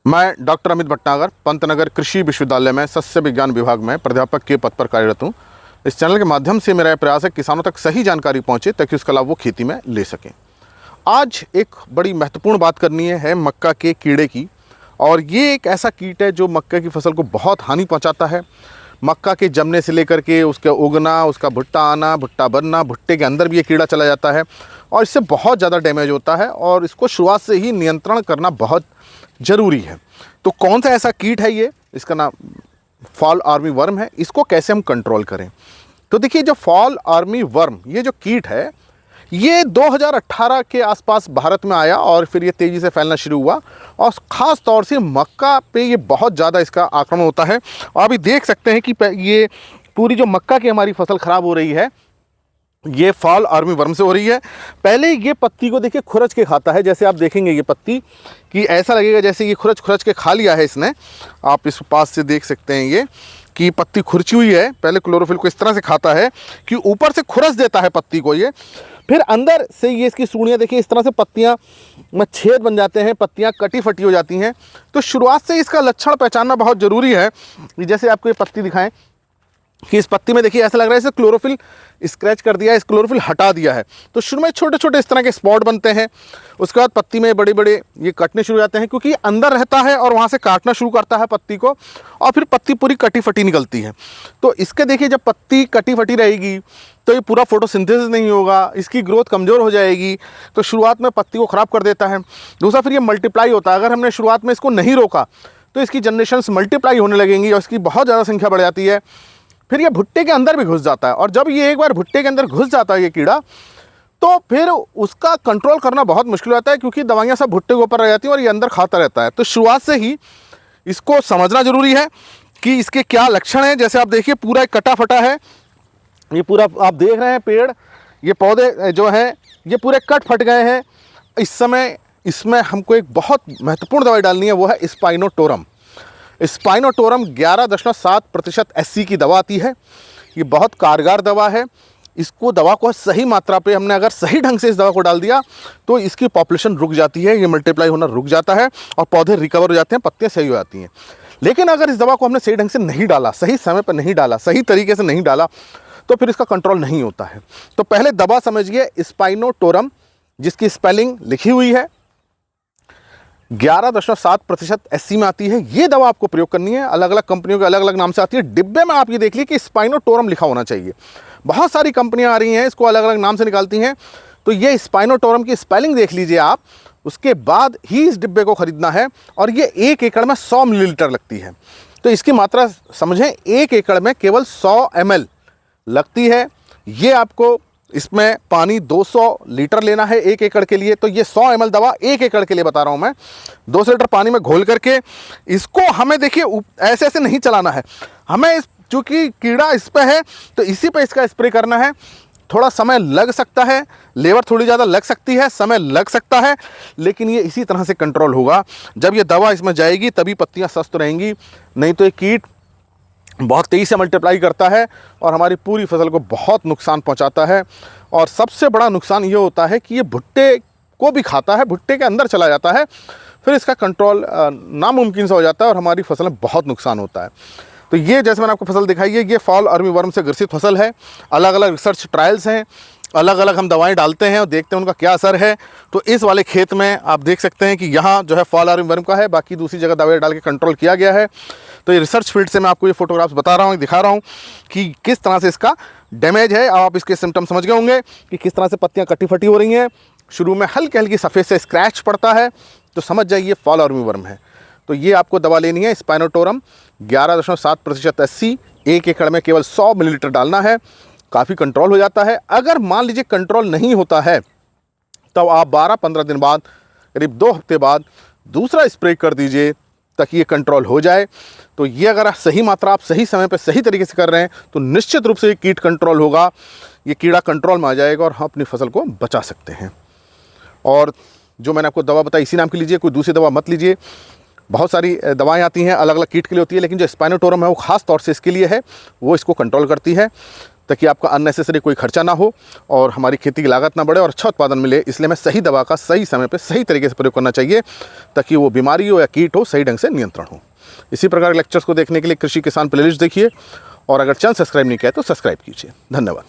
मैं डॉक्टर अमित भटनागर पंतनगर कृषि विश्वविद्यालय में सस्य विज्ञान विभाग में प्राध्यापक के पद पर कार्यरत हूँ। इस चैनल के माध्यम से मेरा प्रयास है किसानों तक सही जानकारी पहुँचे ताकि उसका लाभ वो खेती में ले सकें। आज एक बड़ी महत्वपूर्ण बात करनी है मक्का के कीड़े की, और ये एक ऐसा कीट है जो मक्का की फसल को बहुत हानि पहुँचाता है। मक्का के जमने से लेकर के उसके उगना, उसका भुट्टा आना, भुट्टा बनना, भुट्टे के अंदर भी ये कीड़ा चला जाता है और इससे बहुत ज़्यादा डैमेज होता है और इसको शुरुआत से ही नियंत्रण करना बहुत ज़रूरी है। तो कौन सा ऐसा कीट है ये, इसका नाम फॉल आर्मी वर्म है। इसको कैसे हम कंट्रोल करें? तो देखिए, जो फॉल आर्मी वर्म ये जो कीट है ये 2018 के आसपास भारत में आया और फिर ये तेज़ी से फैलना शुरू हुआ और ख़ास तौर से मक्का पे ये बहुत ज़्यादा इसका आक्रमण होता है। और अभी देख सकते हैं कि ये पूरी जो मक्का की हमारी फसल ख़राब हो रही है ये फॉल आर्मी वर्म से हो रही है। पहले ये पत्ती को देखिए खुरच के खाता है, जैसे आप देखेंगे ये पत्ती कि ऐसा लगेगा जैसे ये खुरच के खा लिया है इसने। आप इस पास से देख सकते हैं ये कि पत्ती खुरची हुई है। पहले क्लोरोफिल को इस तरह से खाता है कि ऊपर से खुरच देता है पत्ती को ये, फिर अंदर से ये इसकी सूढ़ियाँ देखिए इस तरह से पत्तियाँ में छेद बन जाते हैं, पत्तियाँ कटी फटी हो जाती हैं। तो शुरुआत से इसका लक्षण पहचानना बहुत ज़रूरी है। जैसे आपको ये पत्ती दिखाएं कि इस पत्ती में देखिए ऐसा लग रहा है इसे क्लोरोफिल स्क्रैच कर दिया है, इस क्लोरोफिल हटा दिया है। तो शुरू में छोटे छोटे इस तरह के स्पॉट बनते हैं, उसके बाद पत्ती में बड़े बड़े ये कटने शुरू हो जाते हैं क्योंकि अंदर रहता है और वहाँ से काटना शुरू करता है पत्ती को और फिर पत्ती पूरी कटी फटी निकलती है। तो इसके देखिए जब पत्ती कटी फटी रहेगी तो ये पूरा फोटोसिंथेसिस नहीं होगा, इसकी ग्रोथ कमज़ोर हो जाएगी, तो शुरुआत में पत्ती को ख़राब कर देता है। दूसरा, फिर ये मल्टीप्लाई होता है। अगर हमने शुरुआत में इसको नहीं रोका तो इसकी जनरेशन्स मल्टीप्लाई होने लगेंगी और इसकी बहुत ज़्यादा संख्या बढ़ जाती है। फिर ये भुट्टे के अंदर भी घुस जाता है और जब ये एक बार भुट्टे के अंदर घुस जाता है ये कीड़ा, तो फिर उसका कंट्रोल करना बहुत मुश्किल हो जाता है क्योंकि दवाइयाँ सब भुट्टे के ऊपर रह जाती हैं और ये अंदर खाता रहता है। तो शुरुआत से ही इसको समझना ज़रूरी है कि इसके क्या लक्षण हैं। जैसे आप देखिए पूरा एक कटा फटा है, ये पूरा आप देख रहे हैं पेड़, ये पौधे जो हैं ये पूरे कट फट गए हैं। इस समय इसमें हमको एक बहुत महत्वपूर्ण दवाई डालनी है, वो है स्पाइनोटोरम। स्पाइनोटोरम 11.7% SC की दवा आती है। ये बहुत कारगर दवा है। इसको दवा को सही मात्रा पे हमने अगर सही ढंग से इस दवा को डाल दिया तो इसकी पॉपुलेशन रुक जाती है, ये मल्टीप्लाई होना रुक जाता है और पौधे रिकवर हो जाते हैं, पत्तियाँ सही हो जाती हैं। लेकिन अगर इस दवा को हमने सही ढंग से नहीं डाला, सही समय पर नहीं डाला, सही तरीके से नहीं डाला तो फिर इसका कंट्रोल नहीं होता है। तो पहले दवा समझिए स्पाइनोटोरम, जिसकी स्पेलिंग लिखी हुई है, 11.7% SC में आती है। ये दवा आपको प्रयोग करनी है। अलग अलग कंपनियों के अलग अलग नाम से आती है। डिब्बे में आप ये देख लीजिए कि स्पाइनोटोरम लिखा होना चाहिए। बहुत सारी कंपनियां आ रही हैं इसको अलग अलग नाम से निकालती हैं, तो ये स्पाइनोटोरम की स्पेलिंग देख लीजिए आप, उसके बाद ही इस डिब्बे को खरीदना है। और ये 1 एकड़ में 100 मिलीलीटर लगती है। तो इसकी मात्रा समझें, 1 एकड़ में केवल 100 ml लगती है। ये आपको इसमें पानी 200 लीटर लेना है 1 एकड़ के लिए। तो ये 100 ml दवा 1 एकड़ के लिए बता रहा हूँ मैं, 200 लीटर पानी में घोल करके इसको हमें देखिए ऐसे ऐसे नहीं चलाना है हमें, चूँकि कीड़ा इस पे है तो इसी पे इसका स्प्रे करना है। थोड़ा समय लग सकता है, लेबर थोड़ी ज़्यादा लग सकती है, समय लग सकता है, लेकिन ये इसी तरह से कंट्रोल होगा। जब ये दवा इसमें जाएगी तभी पत्तियाँ स्वस्थ रहेंगी, नहीं तो ये कीट बहुत तेज़ी से मल्टीप्लाई करता है और हमारी पूरी फसल को बहुत नुकसान पहुंचाता है। और सबसे बड़ा नुकसान ये होता है कि ये भुट्टे को भी खाता है, भुट्टे के अंदर चला जाता है, फिर इसका कंट्रोल नामुमकिन सा हो जाता है और हमारी फसल में बहुत नुकसान होता है। तो ये जैसे मैंने आपको फसल दिखाई है, ये फॉल आर्मी वर्म से ग्रसित फसल है। अलग अलग रिसर्च ट्रायल्स हैं, अलग अलग हम दवाएं डालते हैं और देखते हैं उनका क्या असर है। तो इस वाले खेत में आप देख सकते हैं कि यहाँ जो है फॉल आर्मी वर्म का है, बाकी दूसरी जगह दवाई डाल के कंट्रोल किया गया है। तो ये रिसर्च फील्ड से मैं आपको ये फोटोग्राफ्स बता रहा हूँ, दिखा रहा हूँ कि किस तरह से इसका डैमेज है। आप इसके सिम्टम समझ गए होंगे कि किस तरह से पत्तियाँ कटी फटी हो रही हैं। शुरू में हल्की हल्की सफ़ेद से स्क्रैच पड़ता है तो समझ जाइए फॉल आर्मी वर्म है। तो ये आपको दवा लेनी है स्पाइनोटोरम 11.7% SC, 1 एकड़ में केवल 100 मिलीलीटर डालना है, काफ़ी कंट्रोल हो जाता है। अगर मान लीजिए कंट्रोल नहीं होता है तब आप 12-15 दिन बाद, करीब 2 हफ्ते बाद दूसरा स्प्रे कर दीजिए ताकि ये कंट्रोल हो जाए। तो ये अगर सही मात्रा आप सही समय पर सही तरीके से कर रहे हैं तो निश्चित रूप से ये कीट कंट्रोल होगा, ये कीड़ा कंट्रोल में आ जाएगा और हम अपनी फसल को बचा सकते हैं। और जो मैंने आपको दवा बताई इसी नाम की लीजिए, कोई दूसरी दवा मत लीजिए। बहुत सारी दवाएं आती हैं अलग अलग कीट के लिए होती है, लेकिन जो स्पाइनोटोरम है वो ख़ास तौर से इसके लिए है, वो इसको कंट्रोल करती है। ताकि आपका अननेसेसरी कोई खर्चा ना हो और हमारी खेती की लागत ना बढ़े और अच्छा उत्पादन मिले। इसलिए हमें सही दवा का सही समय पे सही तरीके से प्रयोग करना चाहिए ताकि वो बीमारी हो या कीट हो सही ढंग से नियंत्रण हो। इसी प्रकार के लेक्चर्स को देखने के लिए कृषि किसान प्लेलिस्ट देखिए और अगर चैनल सब्सक्राइब नहीं किया तो सब्सक्राइब कीजिए। धन्यवाद।